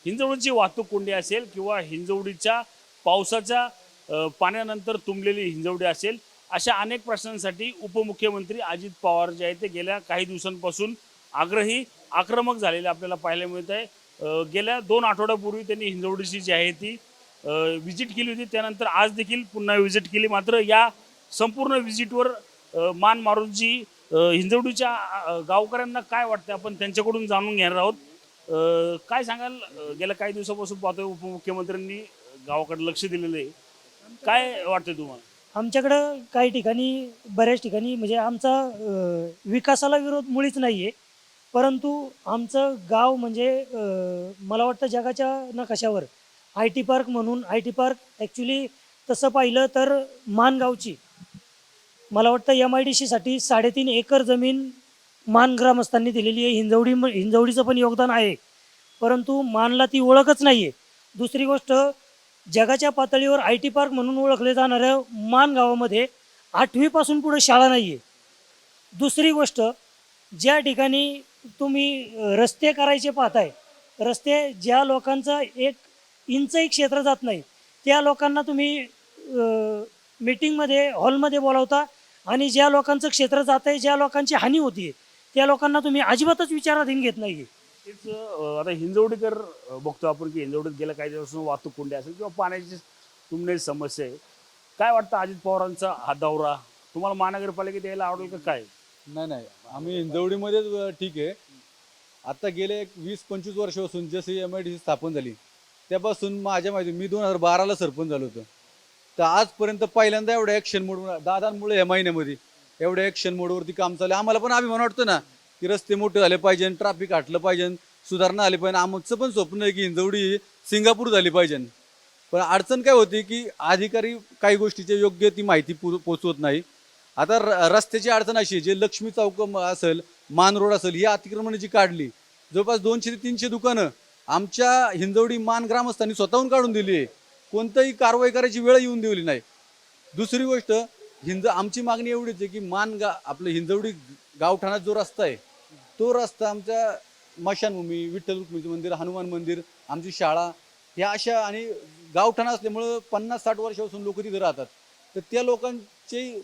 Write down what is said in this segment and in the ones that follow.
हिंजवडीची वाहतूक कोंडी असेल किंवा हिंजवडीच्या पावसाच्या पाण्यानंतर तुंबलेली हिंजवडी असेल, अशा अनेक प्रश्नांसाठी उपमुख्यमंत्री अजित पवार जे आहेत ते गेल्या काही दिवसांपासून आग्रही आक्रमक झालेले आपल्याला पाहायला मिळत आहे. गेल्या 2 आठवड्यापूर्वी त्यांनी हिंजवडीची जी आहे ती व्हिजिट केली होती. त्यानंतर आज देखील पुन्हा व्हिजिट केली. मात्र या संपूर्ण व्हिजिटवर मान मारून जी हिंजवडीच्या गावकऱ्यांना काय वाटतं आपण त्यांच्याकडून जाणून घेणार आहोत. काय सांगाल, गेल्या काही दिवसापासून पाहतोय उपमुख्यमंत्र्यांनी गावाकडे लक्ष दिलेलं आहे, काय वाटतं तुम्हाला? आमच्याकडं काही ठिकाणी बऱ्याच ठिकाणी म्हणजे आमचा विकासाला विरोध मुळीच नाही आहे, परंतु आमचं गाव म्हणजे मला वाटतं जगाच्या नकाशावर आय टी पार्क म्हणून आय टी पार्क ॲक्च्युली तसं पाहिलं तर माणगावची मला वाटतं MIDCसाठी 3.5 एकर जमीन मान ग्रामस्थांनी दिलेली आहे. हिंजवडीचं पण योगदान आहे, परंतु मानला ती ओळखच नाही आहे. दुसरी गोष्ट, जगाच्या पातळीवर आय टी पार्क म्हणून ओळखले जाणाऱ्या मान गावामध्ये 8वी पासून पुढे शाळा नाही आहे. दुसरी गोष्ट, ज्या ठिकाणी तुम्ही रस्ते करायचे पाहताय, रस्ते ज्या लोकांचं 1 इंचही क्षेत्र जात नाही त्या लोकांना तुम्ही मीटिंगमध्ये हॉलमध्ये बोलावता, आणि ज्या लोकांचं क्षेत्र जात आहे, ज्या लोकांची हानी होती त्या लोकांना तुम्ही अजिबातच विचाराधीन घेत नाही. तेच आता हिंजवडीकर बघतो आपण की हिंजवडीत गेल्या काही दिवसापासून वाहतूक कोंडी असेल किंवा पाण्याची तुंबण्याची समस्या आहे. काय वाटतं अजित पवारांचा हा दौरा तुम्हाला महानगरपालिकेत यायला आवडेल का काय? नाही, आम्ही हिंजवडीमध्येच ठीक आहे. आता गेले 20-25 वर्षापासून जशी MIDC स्थापन झाली त्यापासून माझ्या माहिती मी 2012ला सरपंच झालो होतो. तर आजपर्यंत पहिल्यांदा एवढ्या ॲक्शन मोडवर दादांमुळे या महिन्यामध्ये एवढ्या ॲक्शन मोडवरती काम चालू आहे. आम्हाला पण अभिमान वाटतो ना की रस्ते मोठे झाले पाहिजे, ट्रॅफिक हटलं पाहिजे, सुधारणा आली पाहिजे. आमचं पण स्वप्न आहे की हिंजवडी सिंगापूर झाली पाहिजे. पण अडचण काय होती की अधिकारी काही गोष्टीची योग्य ती माहिती पोचवत नाही. आता रस्त्याची अडचण अशी आहे, जे लक्ष्मी चौक असेल, मान रोड असेल, ही अतिक्रमण जी काढली जवळपास 200 ते 300 दुकानं आमच्या हिंजवडी मान ग्रामस्थांनी स्वतःहून काढून दिली आहे. कोणतीही कारवाई करायची वेळ येऊन दिली नाही. दुसरी गोष्ट, आमची मागणी एवढीच आहे की आपलं हिंजवडी गावठाणात जो रस्ता आहे तो रस्ता आमच्या स्मशानभूमी, विठ्ठल रुक्मिणी मंदिर, हनुमान मंदिर, आमची शाळा ह्या अशा, आणि गावठाणा असल्यामुळं 50-60 वर्षापासून लोक तिथे राहतात. तर त्या लोकांची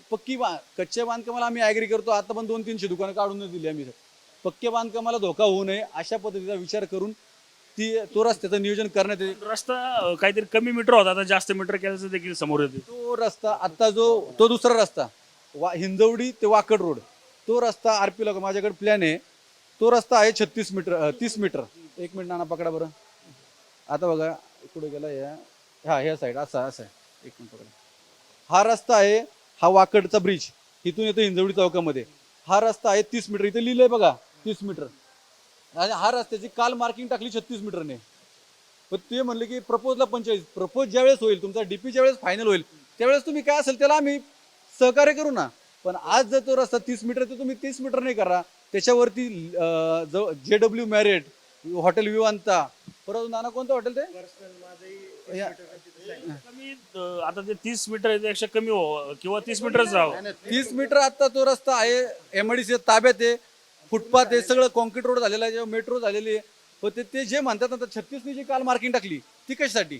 कच्च्या बांधकामाला आम्ही ॲग्री करतो. आता पण 200-300 दुकानं काढून दिली आम्ही. पक्क्या बांधकामाला धोका होऊ नये अशा पद्धतीचा विचार करून तो रस्त्याचं नियोजन करण्यात येईल. रस्ता काहीतरी कमी मीटर होता, आता जास्त मीटर केल्याचं देखील समोर येते. तो रस्ता आता तो दुसरा रस्ता हिंजवडी ते वाकड रोड, तो रस्ता RP ला माझ्याकडे प्लॅन आहे. तो रस्ता आहे 30 मीटर. 1 मिनिट नाना पकडा बरं. आता बघा इकडे गेला ह्या साईड असा आहे. 1 मिनिट पकडा. हा रस्ता आहे, हा वाकडचा ब्रिज इथून येतो हिंजवडी चौकामध्ये. हा रस्ता आहे 30 मीटर. इथे लिहिलंय बघा 30 मीटर. आणि हा रस्त्याची काल मार्किंग टाकली 36 मीटरने. पण ते म्हणले की प्रपोजला 45. प्रपोज ज्यावेळेस होईल, तुमचा DP ज्यावेळेस फायनल होईल त्यावेळेस तुम्ही काय असेल त्याला आम्ही सहकार्य करू ना. पण आज जर तो रस्ता 30 मीटर तर तुम्ही 30 मीटर नाही करा. त्याच्यावरती JW मॅरिट हॉटेल विवांता, परत नाना कोणतं हॉटेल ते कमी आता ते 30 मीटर यापेक्षा कमी हो किंवा 30 मीटरच राहावं. 30 मीटर आता तो रस्ता आहे MIDC ताब्यात आहे. फुटपाथ आहे, सगळं कॉन्क्रीट रोड झालेला आहे, मेट्रो झालेली आहे. पण ते जे म्हणतात ना 36ने जी काल मार्किंग टाकली ती कशासाठी?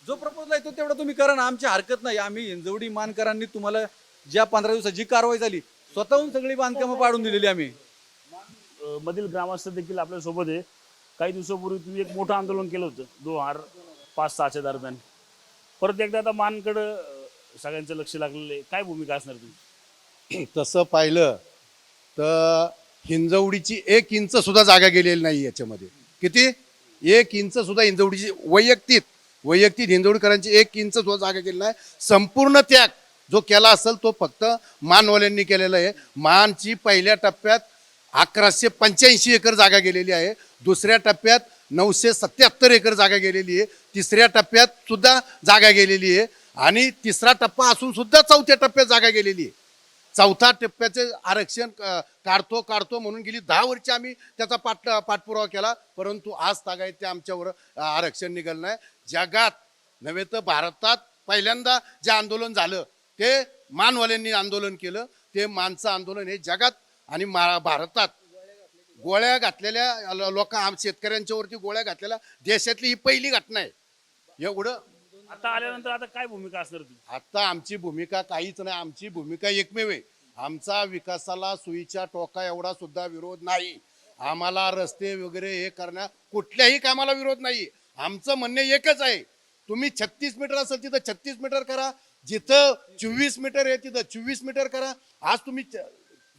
जो प्रपोजल आहे तो तेवढा तुम्ही करा ना, आमची हरकत नाही. आम्ही हिंजवडी मानकरांनी तुम्हाला ज्या 15 दिवसात जी कारवाई झाली स्वतःहून सगळी बांधकामं पाडून दिलेली आम्ही. मधील ग्रामस्थ देखील आपल्या सोबत आहे. काही दिवसापूर्वी तुम्ही एक मोठं आंदोलन केलं होतं 2005-06च्या दरम्यान. परत एकदा आता मानकडं सगळ्यांचं लक्ष लागलेलं आहे, काय भूमिका असणार तुमची? तसं पाहिलं तर हिंजवडीची 1 इंच सुद्धा जागा गेलेली नाही याच्यामध्ये. किती? 1 इंच सुद्धा हिंजवडीची वैयक्तिक हिंजवडीकरांची 1 इंच सुद्धा जागा गेली नाही. संपूर्ण त्याग जो केला असेल तो फक्त मानवाल्यांनी केलेला आहे. मानची पहिल्या टप्प्यात 1185 एकर जागा गेलेली आहे. दुसऱ्या टप्प्यात 977 एकर जागा गेलेली आहे. तिसऱ्या टप्प्यात सुद्धा जागा गेलेली आहे. आणि तिसरा टप्पा असून सुद्धा 4थ्या टप्प्यात जागा गेलेली आहे. 4थ्या टप्प्याचे आरक्षण काढतो म्हणून गेली 10 वर्ष आम्ही त्याचा पाठपुरावा केला, परंतु आज तागायत ते आमच्यावर आरक्षण निघालं नाही. जगात नव्हे तर भारतात पहिल्यांदा जे आंदोलन झालं ते मानवाल्यांनी आंदोलन केलं. ते मानचं आंदोलन हे जगात आणि भारतात गोळ्या घातलेल्या लोक शेतकऱ्यांच्यावरती गोळ्या घातलेल्या देशातली ही पहिली घटना आहे. एवढं आता आल्यानंतर आता काय भूमिका असणार ती? आता आमची भूमिका काहीच नाही. आमची भूमिका एकमेव आहे. आमचा विकासाला सुईच्या टोका एवढा सुद्धा विरोध नाही. आम्हाला रस्ते वगैरे हे करण्या कुठल्याही कामाला विरोध नाही. आमचं म्हणणं एकच आहे, तुम्ही 36 मीटर असेल तिथं 36 मीटर करा, जिथं 24 मीटर आहे तिथं 24 मीटर करा. आज तुम्ही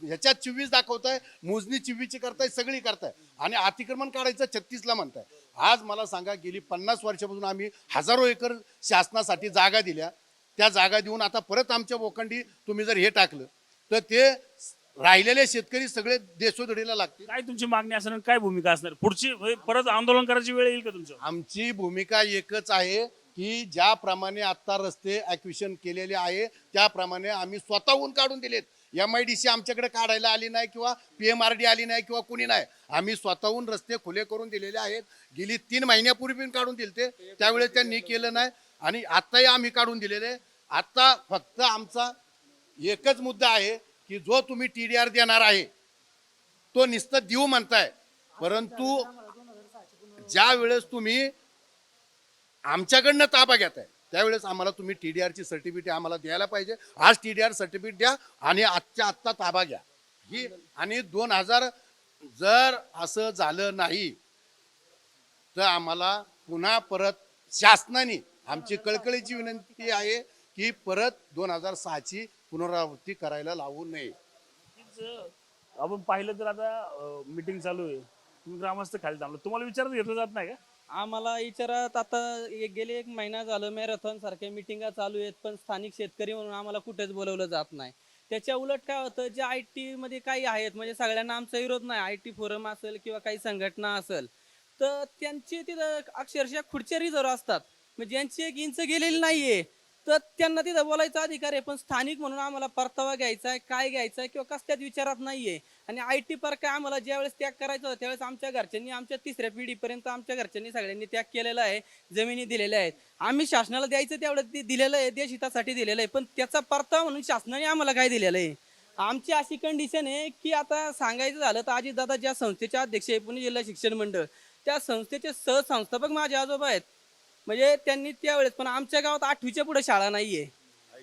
ह्याच्यात 24 दाखवताय, मोजणी 24 करताय, सगळी करताय आणि अतिक्रमण काढायचं 36ला म्हणताय. आज मला सांगा, गेली 50 वर्षापासून आम्ही हजारो एकर शासनासाठी जागा दिल्या. त्या जागा देऊन आता परत आमच्या बोखंडी तुम्ही जर हे टाकलं तर ते राहिलेले शेतकरी सगळे देशोधडीला लागतील. काय तुमची मागणी असणार आणि काय भूमिका असणार पुढची? परत आंदोलन करायची वेळ येईल का तुमचं? आमची भूमिका एकच आहे की ज्याप्रमाणे आता रस्ते ॲक्विशन केलेले आहे त्याप्रमाणे आम्ही स्वतःहून काढून दिलेत. MIDC आमच्याकडे काढायला आली नाही किंवा PMRD आली नाही किंवा कुणी नाही. आम्ही स्वतःहून रस्ते खुले करून दिलेले आहेत. गेली 3 महिन्यापूर्वी पण काढून दिलते, त्यावेळेस त्यांनी केलं नाही आणि आत्ताही आम्ही काढून दिलेले. आता फक्त आमचा एकच मुद्दा आहे की जो तुम्ही TDR देणार आहे तो नुसतं देऊ म्हणताय, परंतु ज्या वेळेस तुम्ही आमच्याकडनं ताबा घेताय त्यावेळेस आम्हाला तुम्ही TDRची सर्टिफिकेट आम्हाला द्यायला पाहिजे. आज TDR सर्टिफिकेट द्या आणि आजच्या आत्ता ताबा घ्या. ही आणि 2000 जर असं झालं नाही तर आम्हाला पुन्हा परत शासनाने आमची कळकळीची विनंती आहे की परत 2006ची पुनरावृत्ती करायला लावू नये. आपण पाहिलं तर आता मीटिंग चालू आहे, तुम्ही ग्रामस्थ खाली थांबलो, तुम्हाला विचारत घेतलं जात नाही का? आम्हाला विचारात आता गेले 1 महिना झालं मॅरेथॉन सारख्या मिटिंगा चालू आहेत, पण स्थानिक शेतकरी म्हणून आम्हाला कुठेच बोलवलं जात नाही. त्याच्या उलट काय होतं, जे IT मध्ये काही आहेत म्हणजे सगळ्यांना आमचा विरोध नाही, IT फोरम असेल किंवा काही संघटना असेल तर त्यांची तिथं अक्षरशः खुर्च्या रिझर्व असतात, म्हणजे ज्यांची 1 इंच गेलेली नाहीये तर त्यांना तिथं बोलायचा अधिकार आहे. पण स्थानिक म्हणून आम्हाला परतावा घ्यायचा आहे, काय घ्यायचा आहे किंवा कसल्याच विचारात नाहीये. आणि IT पार्क काय आम्हाला ज्यावेळेस त्याग करायचा होता त्यावेळेस आमच्या घरच्यांनी, आमच्या 3ऱ्या पिढीपर्यंत आमच्या घरच्यांनी सगळ्यांनी त्याग केलेला आहे, जमिनी दिलेल्या आहेत. आम्ही शासनाला द्यायचं तेवढं ते दिलेलं आहे, देशहितासाठी दिलेलं आहे, पण त्याचा परतावा म्हणून शासनाने आम्हाला काय दिलेलं आहे. आमची अशी कंडिशन आहे की आता सांगायचं झालं तर अजितदादा ज्या संस्थेचे अध्यक्ष आहे पुणे जिल्हा शिक्षण मंडळ, त्या संस्थेचे सहसंस्थापक माझे आजोबा आहेत. म्हणजे त्यांनी त्यावेळेस, पण आमच्या गावात 8वीच्या पुढे शाळा नाहीये,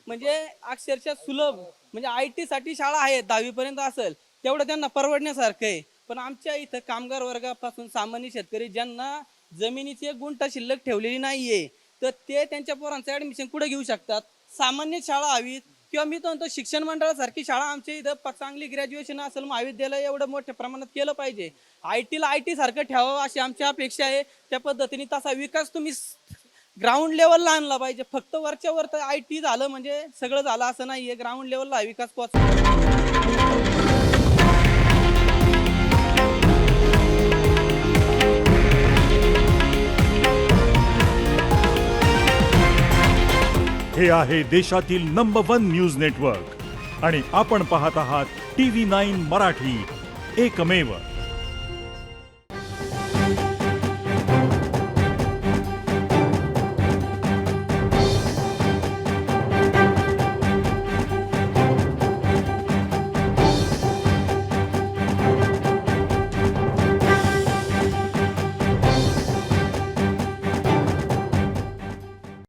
म्हणजे अक्षरशः सुलभ म्हणजे IT साठी शाळा आहे 10वी पर्यंत असेल तेवढं त्यांना परवडण्यासारखं आहे. पण आमच्या इथं कामगार वर्गापासून सामान्य शेतकरी ज्यांना जमिनीची 1 गुंठा शिल्लक ठेवलेली नाहीये तर ते त्यांच्या पोरांचं ऍडमिशन कुठे घेऊ शकतात? सामान्य शाळा हवीत किंवा मी तो म्हणतो शिक्षण मंडळासारखी शाळा आमच्या इथं चांगली ग्रॅज्युएशन असेल, महाविद्यालय एवढं मोठ्या प्रमाणात केलं पाहिजे. IT ला IT सारखं ठेवावं अशी आमची अपेक्षा आहे. त्या पद्धतीने तसा विकास तुम्ही ग्राउंड लेवलला आणला पाहिजे. फक्त वरच्या वर तर IT झालं म्हणजे सगळं झालं असं नाहीये, ग्राउंड लेवलला विकास पोहोचला. हे आहे देशातील नंबर 1 न्यूज नेटवर्क आणि आपण पाहत आहात TV9 मराठी, एकमेव.